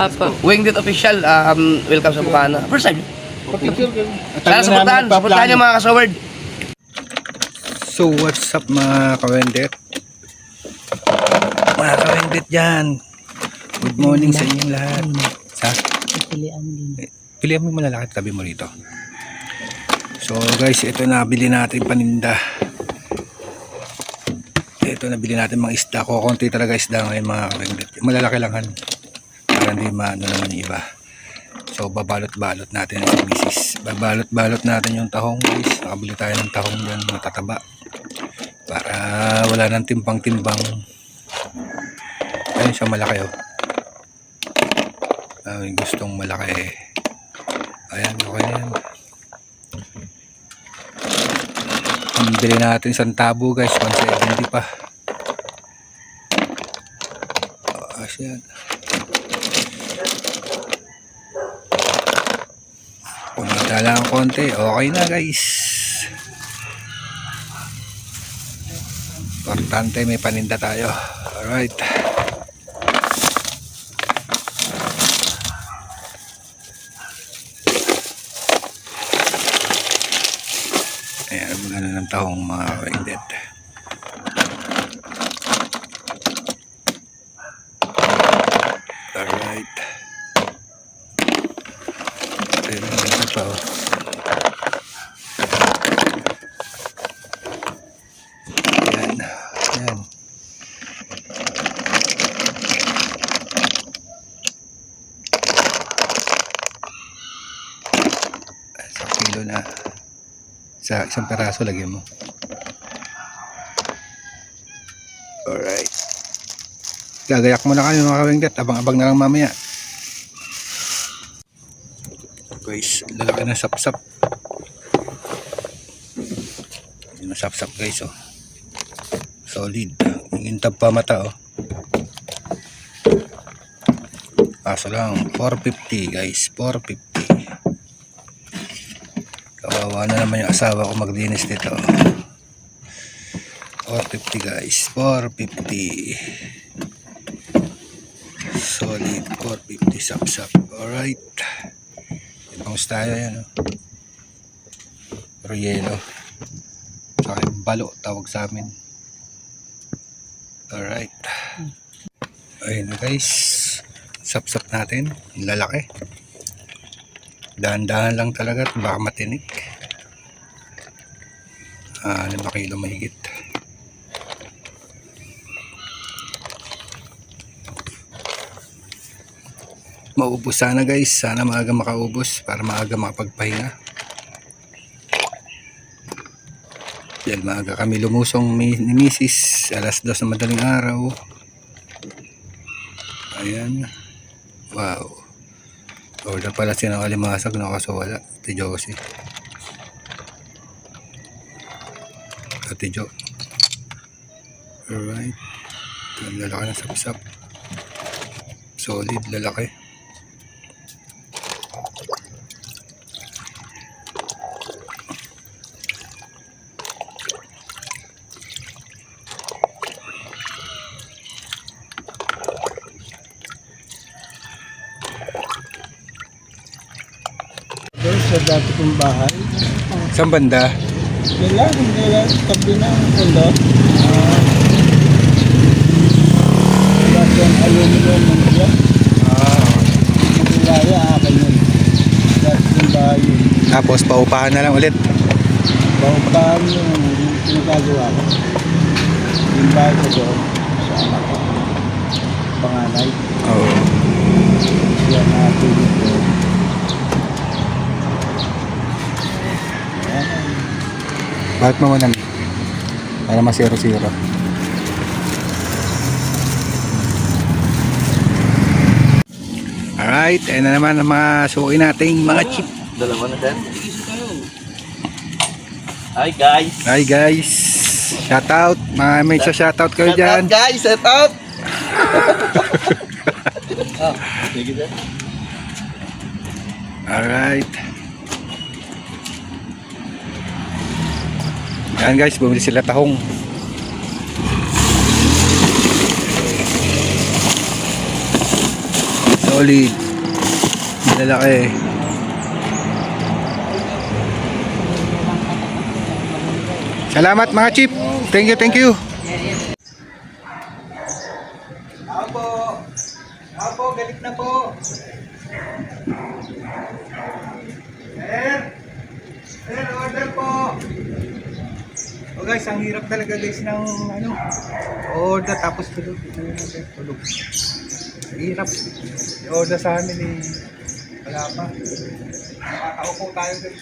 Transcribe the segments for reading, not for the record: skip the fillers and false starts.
Apo. Wingdit Official, welcome sa Bukana. First time. Sana Supportahan supportahan nyo mga kasaward. So what's up mga kawendet? Mga kawendet dyan. Good morning sa inyong lahat. Sa? Pilihan mo yung malalaki tabi mo rito. So guys, ito nabili natin paninda. Ito nabili natin mga isda. Kukunti talaga isda ngayon mga kawendet. Malalaki lang han. Para hindi maano naman yung iba. So babalot-balot natin sa misis. Babalot-balot natin yung tahong guys. Nakabili tayo ng tahong dyan, matataba. Para wala nang timbang-timbang. Ayun siya malaki oh. Gustong malaki. Ayan, okay na yan. Ang bili natin isang tabo guys, 170 pa. Ayan. Kumita lang konti, okay na guys. Importante may paninda tayo. Alright. Ayan, magano ng tahong mga wingdit. Alright. Ayan, maganda pa oh. Ayan. Ayan. Sa kilo na. Sa isang peraso lagyan mo. Alright. Gagayak mo na kami mga kawinggat. Abang-abang na lang mamaya. Guys, lalaki na sapsap. Yung sapsap guys oh. Solid. Ingintab pa mata oh. Kaso lang 450 guys. 450. Kawawa na naman yung asawa ko maglinis dito. 450 guys. 450. Solid 450 sapsap. Alright. Ibangus tayo yan. Pero yelo. Sa akin balo tawag sa amin. Alright. Ayun na guys. Sapsap natin. Lalaki. Dahan-dahan lang talaga at baka matinik. 5 kilo mahigit. Maubos sana guys. Sana maaga makaubos para maaga makapagpahinga. Yan, maaga kami lumusong ni Mrs. Alas 2 na madaling araw. Ayan. Wow. Order pala siya ng alimasag na kaso wala. Ate Josie. Ate Jo. Alright. Lalaki na sapsap. Solid lalaki. Sa dati kong bahay. Saan banda? Kailan, tabi ng kondo. Dati ang aluminum ng dyan. Magulaya, akin yun. Dati kong bahay yun. Tapos paupahan na lang ulit. Paupahan yung pinagagawa ko. Yung bahay ko doon. Sa anak ko. Panganay. Oo. Yan natulog ko. Bakit mo manan? Para ma-0-0. Alright, ayun na naman ang mga suki nating mga chip. Dalawa na din. Hi guys. Hi guys. Shout out. May shout out kayo dyan. Guys, set out. Sige din. Alright. Yan guys, bumili sila tahong. Solid. Malalaki. Salamat mga chip. Thank you, thank you. Ako, galit na po. Sir, order po. Oh guys, ang hirap talaga guys ng order tapos tulog. Hirap. I-order sa amin wala pa. Nakakaupo tayo guys.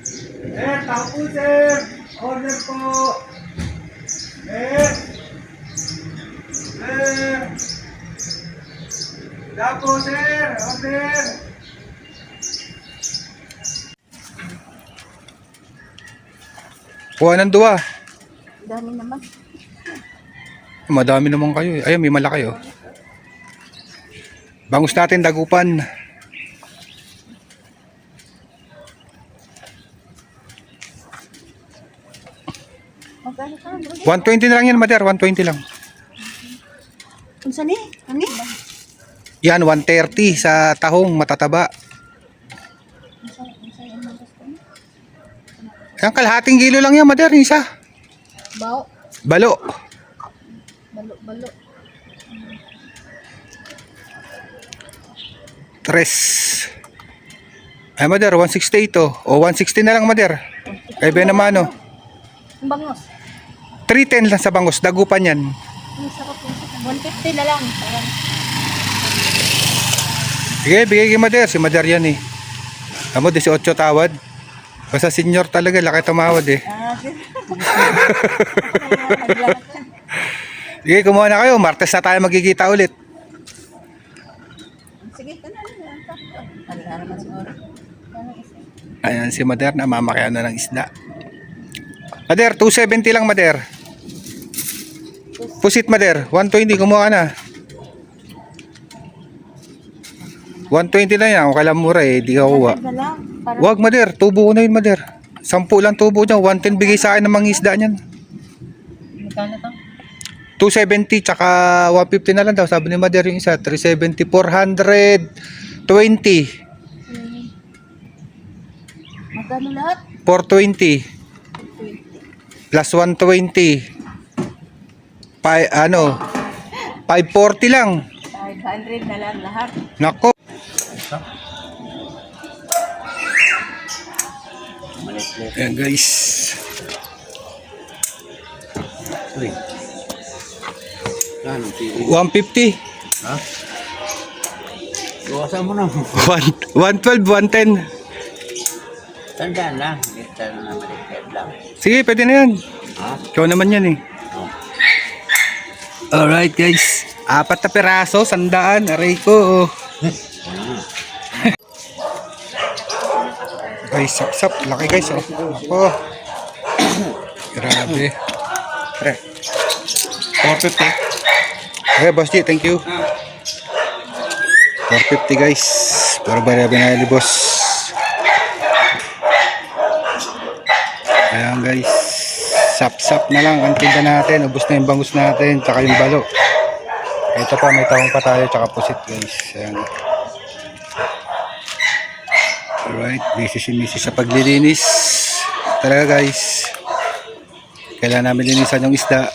Sir, tao po sir. Order po. Sir. Sir. Wala po sir. Order. Kuha ng duwa. Dami naman. Madami naman kayo eh. Ayun, may malaki oh. Bangus natin, dagupan. Magkano ka, bro? 120 na lang yan, Mader. 120 lang. Kung saan eh? Ano? Yan, 130 sa tahong matataba. Yan, kalahating kilo lang yan, Mader. Isa. Bao. Balo. Balo. Tres. Ay, Mader, 160 ito. O, 160 na lang, Mader. Ay, Benamano. Ang bangos. 310 lang sa bangus. Dagupan yan. Ang sarap yung 150 na lang. Parang Sige, bigay kay Mader. Si Mader yan eh. Amo, 18 tawad. Basta senior talaga, laki tumawad eh. Sige, kumuha na kayo. Martes na tayo magkikita ulit. sige, tanong lang. Wala naman siguro. Ayan si Mader, namamakyan na ng isda. Mader, 270 lang Mader. Pusit Mader, 120, kumuha ka na. 120 lang yan, kung kailan mura eh, di ka kuha. Na lang. Parang Wag Mader, tubo ko na yun Mader. 10 lang tubo niya, 110 bigay sa akin ng mga isda niyan. magkano to? 270 tsaka 150 na lang daw, sabi ni Mader yung isa, 370, 420, Magkano lahat? 420, plus 120, 540 lang. 500 na lang lahat. Nako. Ayan guys. Uy. 150. Ha? Iwasan mo na. 112, 110. Tandaan lang. Ito na malikit lang. Sige, pwede na yan. Ha? Ikaw naman yan eh. Oh. Alright guys. 4 na piraso, 100. Aray ko. Guys, sap-sap. Laki guys. Oh. Ako. Grabe. Pre. 450. Okay, Boss G, thank you. 450 guys. Pero bari-bari na yun, boss. Ayan guys. Sap-sap na lang ang tinda natin. Ubus na yung bangus natin. Tsaka yung balo. Ito pa, may tawang pa tayo. Tsaka pusit guys. Ayan. Alright. Busy si Mrs. sa paglilinis. Talaga guys. Kailangan namin linisan yung isda.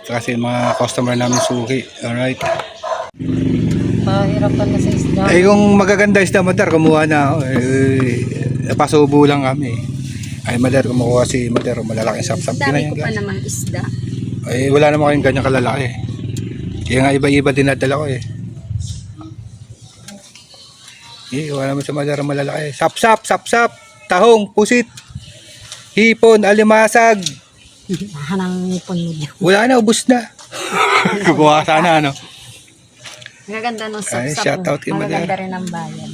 Kasi mga customer namin suki. Alright. Mahirapan na sa isda. Eh kung magaganda isda, Madar, kumuha na ako. Pasubo lang kami. Ay, Madar, kumukuha si Madar. Malalaking sap-sap. Dami ko pa namang isda. Eh, wala naman kayong ganyang kalalaki. Kaya nga iba-iba dinadala ko eh. Wala naman sa Madar malalaki. Sap-sap, sap-sap. Tahong, pusit. Hipon, alimasag. Hanang nipon mo dyan. Wala na, ubus na. Kukuha sana, ano. Magaganda ng Ay, sap-sap. shoutout kay Magaganda Madar. rin ang bayan.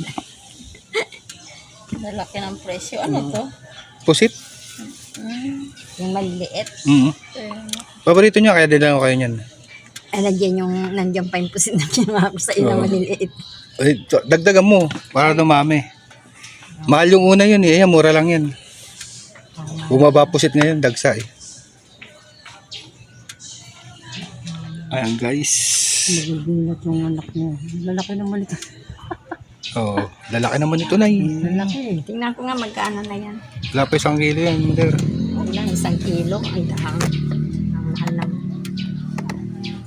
Malaki ng presyo. Ano to? Pusit? Yung maliliit. Paborito nyo, kaya dinala ko kayo niyan. Ay, nandiyan pa yung pusit na kinuha ko sa ina maliliit. Eh, dagdagan mo, para dumami. Mahal yung una yun eh. Ayan, mura lang yan. Bumaba pusit ngayon, dagsa eh. Ayan guys. Nagugulat yung anak mo. Lalaki naman ito. Oo, lalaki naman ito, Nay. Lalaki. Tingnan ko nga magkano na yan. Wala pa 1 kilo yan, Mother. Ilang 1 kilo. Ang dahang. Ang mahal lang.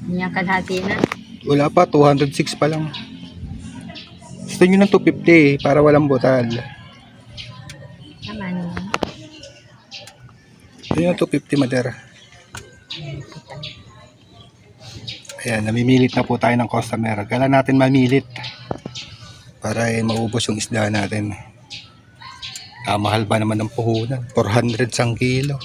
Hindi yan kalahati na. Wala pa, 206 pa lang. Gusto nyo ng 250 para walang butal. Naman yan. Ito yung 250, Mother. Ayan, namimilit na po tayo ng customer. Kailan natin mamilit para maubos yung isda natin. Mahal pa naman ng puhunan. 400 sang kilo.